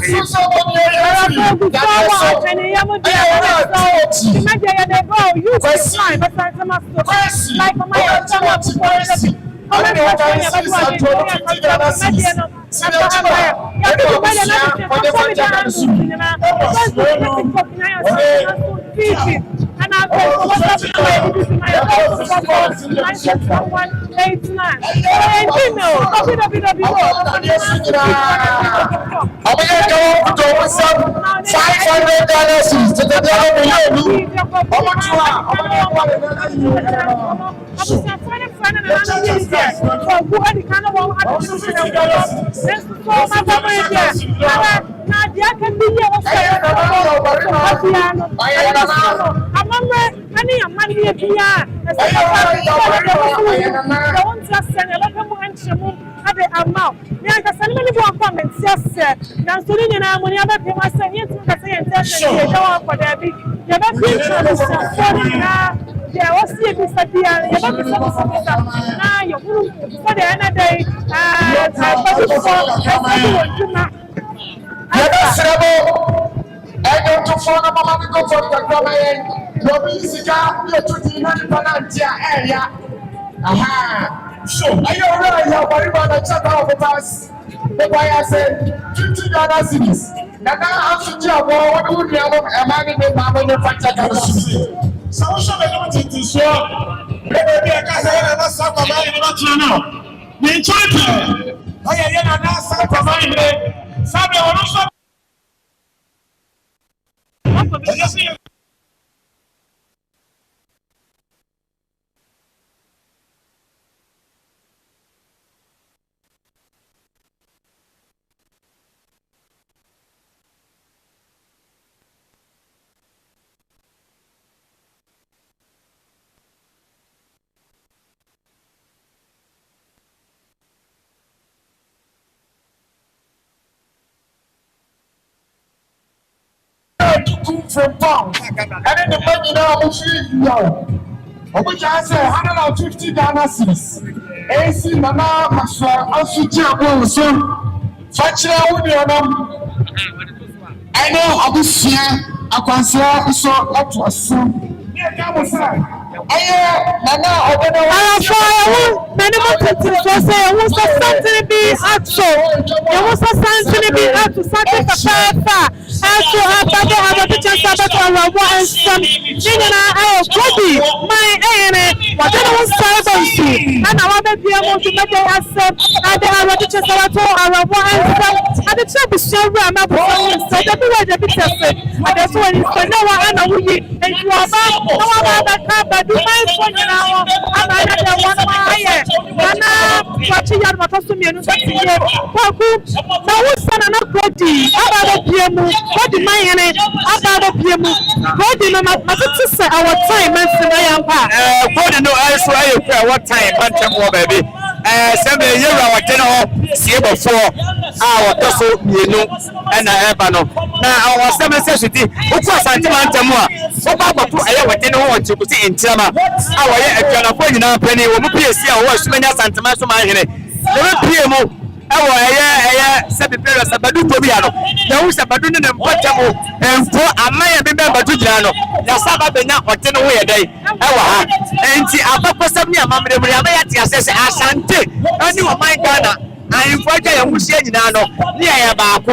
So, are you already here? But check out the pass. The Boakye said, 50 Ghana cedis. Now I'm to tell you what would you have a man in the Mamma manufacturer. So, I'm sure I don't think this year. Maybe I can't say Sampamanhene now. The champion. I am not Sampamanhene. Sabe, I also. From pounds, and then the money now which I say 150 Ghana cedis. AC Nana Maswa, Asuja, so Facha I know I'll be here. I can say so that was so. Badu now. I'm one of my watching your Matosumi and now son and not body. About Piemu, body my enemy, about Piemu, body no matter our time and I am body no I what time, baby. Some year our general see before our Tosso, you know, and I have now our 7 session. What's Asanteman? So Papa, I didn't want to see in Tama. Our penny will be a sea or watch many Sampamanhene. The our seven players of Badu Tobiano. There was a Badu and Potamo and for a Maya Badu. Yasaba Bena or 10 away a day. And the Papa Samia Mamma Riamati says Asante. I knew my Ghana. I invite a Musia Nano near Baku.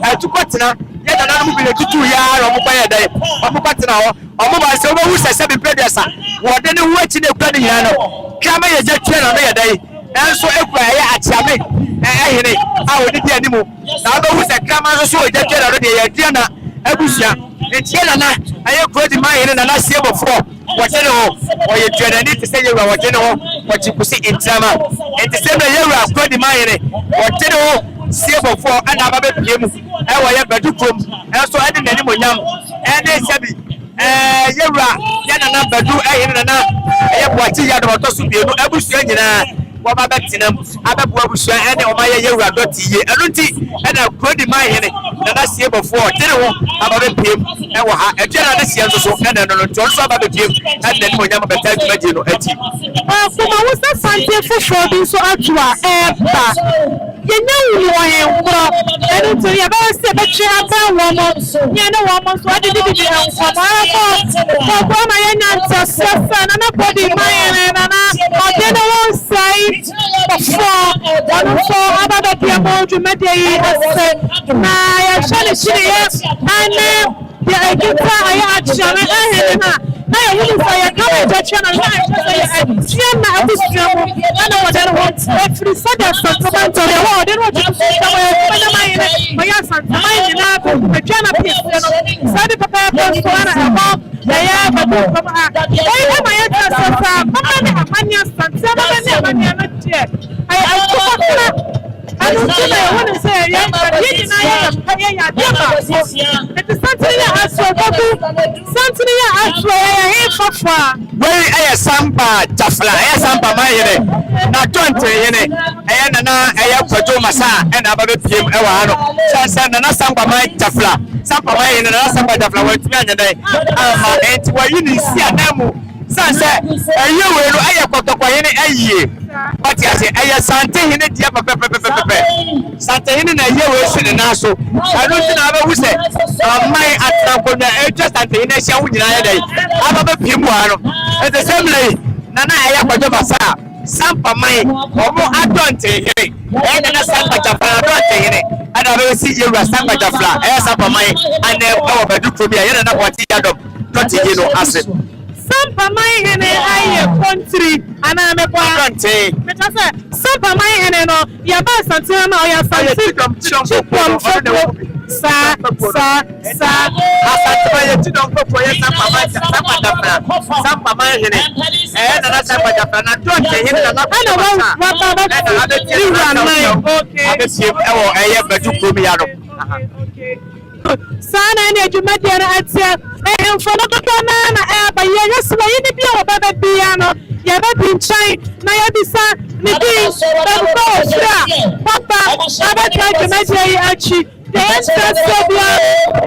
I took Cotina. Yet another movie to 2 years or by a day. Patina or mobile silver who says 7 players. What then watching the bloody Yano? Come here, just 10 a day. And so everywhere at Yami. I would need anymore. Now, those that come out so that you're already a Diana, Abusia, and Tiana. I have got in my hand and I see before. What you know, or you need to say you are what you know, what you could see in Tama. And the same year I've got in my hand, what you know, see before, and I'm a bit him. I have Badu, and so I didn't anymore young, and they said, Yewra Nananom Badu Nana Boakye Yiadom to so bienu abusua nyina waba betinam abebu abusua ene omaye Yewra dotiye enunti ena krodi Omanhene Nana sie befo tene ho ababe piem ewo ha edwena na sie nso so ene no to so ababe piem ene ni onyam beta dwumaje no ati kuma wosa sante fofo bi so atwa eba yenya wo enkro ene to ya ba se betwe aba wo mo nyane wo mo so ade bibi enkwamara ko ma yenya ntsasa na krodi Omanhene Nana odene wo sai before one for ababe piem dwumaje yi ase na ya shale shiriye ane ya ekita aya achame ehene na ya wulu sa ya kama jachi na ya achie na abusua mu na wode no every sada Sampamanhene to the wode no just na Omanhene ya Sampamanhene na ko atwa na piece no sadi papa ya so na ya babu papa ya ma ya tsasa mama na amanya Sampamanhene na amanya no tie ai ko I don't want to say, yeah, but you know, yeah, it's something that I Sampa Jafla, Sampamanhene, not 20, Nana, Padu Masa, and Ababe Pim Ewano, Nana Sampamanhene Jafla, Sampamanhene, and Sampa Jafla, went to me and where you see a Namu. Sansa, you will I have but yes, I Asanteman dia pepe. Asanteman na ye we sin na so. I don't think I will say. My atranko na just Asanteman sia wo nyina dey. Aba be pim wa no. At the same way, Nana aya kwajo basa. Sampamanhene, omo Asanteman. Nana Sampa Jafla Asanteman. Ada be si ye wa Sampa Jafla. Sampamanhene and e Badu probi ye na kwati Yiadom. Don't you know ase. Sampamanhene aye country ana me kwa meta say Sampamanhene no ya ba Asanteman na ya Asanteman sa Asanteman ye tidon ko ye Sampamanhene na Sampa Jafla na don't ye na na okay ewo eye Badu probi Yiadom sana ne adwumade na atia mfono na ba ye yeso ye ne bia obaba bia no ye ba binchan na ye bisa ne bi ba osra papa abata adwumade yi achi the ancestor bia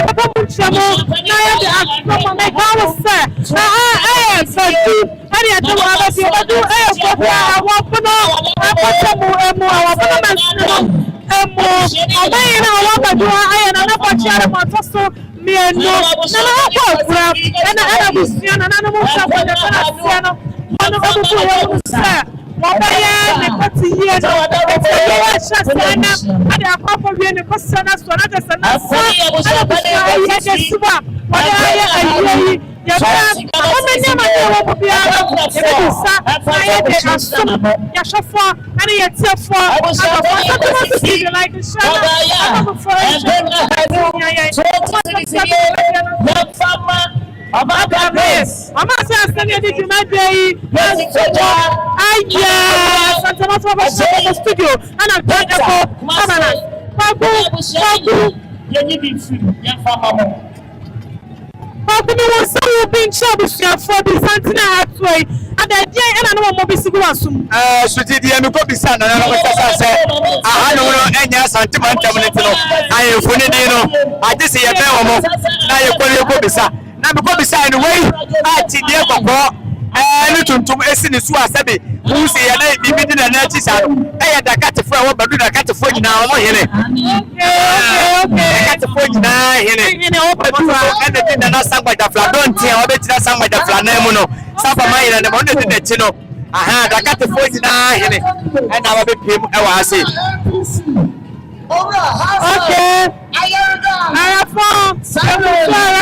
papa mchamo na ye de akoma me gawo se Badu ari atu abati Badu ko bia awopono apotamu emu awopono masino Omanhene na Badu aya na kwachiara matoso mienu na akwa na busua na Nananom kwa na siano ono obubu yo sa wabaya ne kwati ye no wa shasana ada akwa wie ne kosana so na desana so ada busua ye de suba wada ye ayi ya ba Omanhene ma de wo bia ye bisa na ye de asom ya shofo ana ye tiefo akwa so like the shana Mama says, "Can you do my day?" Santa Monica studio, and I'm going to go. Babu, you need to Babu was so being troubled for the Santina way, and the day and I know what Mobisi was. So did the Amicobisa, and I don't know any Asanteman. I have funny, I just say a bell. Now you call your Cobisa. Now, Cobisa, anyway, I see the to Essin is Wasabi, who say a night, maybe the Natchez. I had a cat for what Badu cat for now. Okay, cat for now, and the last by the flag. Don't tell me that some by the Flanemono, Sampamanhene, and the one that you know. I had a cat for now, and I will be him. I say. Okay, I have found I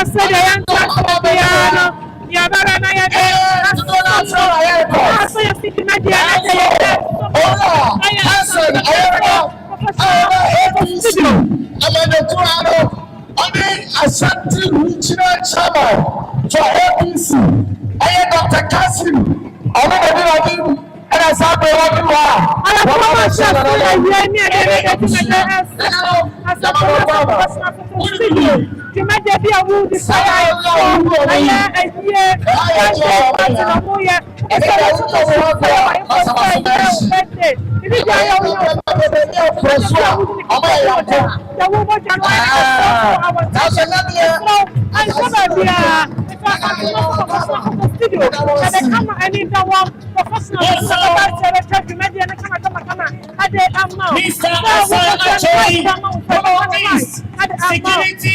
said I am yeah, but Era sabe what you are. Security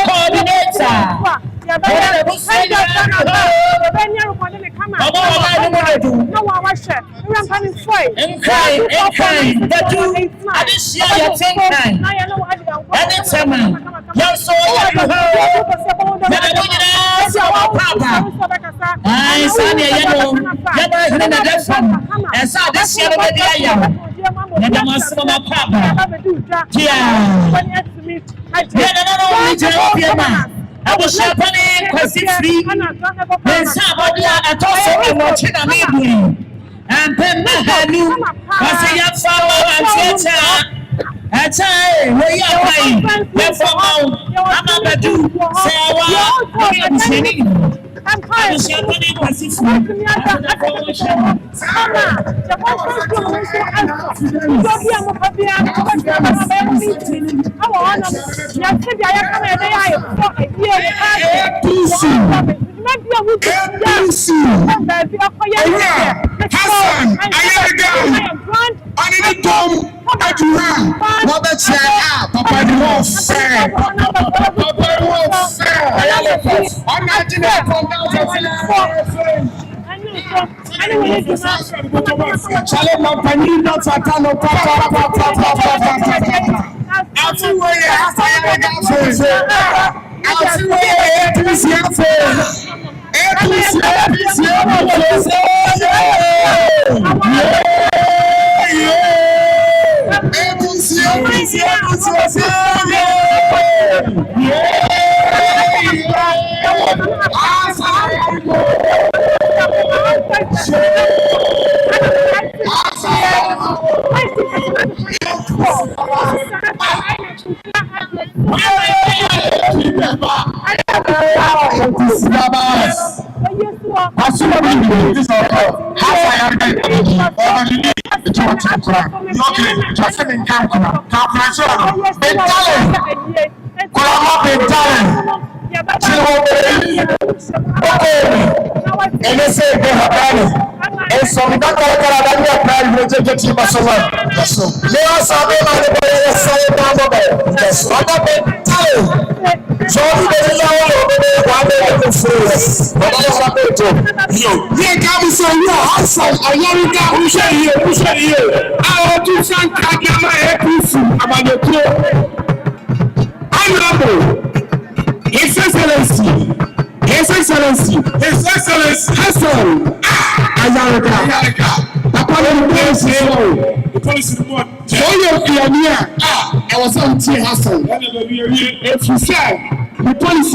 coordinator. I was happening quasi free. Then somebody I told you watching a meeting. And then Badu was a young fellow and theater. At time, we are playing. Therefore, I'm a Badu. Say, I was happening quasi free. His Excellency Hassan Ayarika. The police report. I was on T. Hassan. If you say the police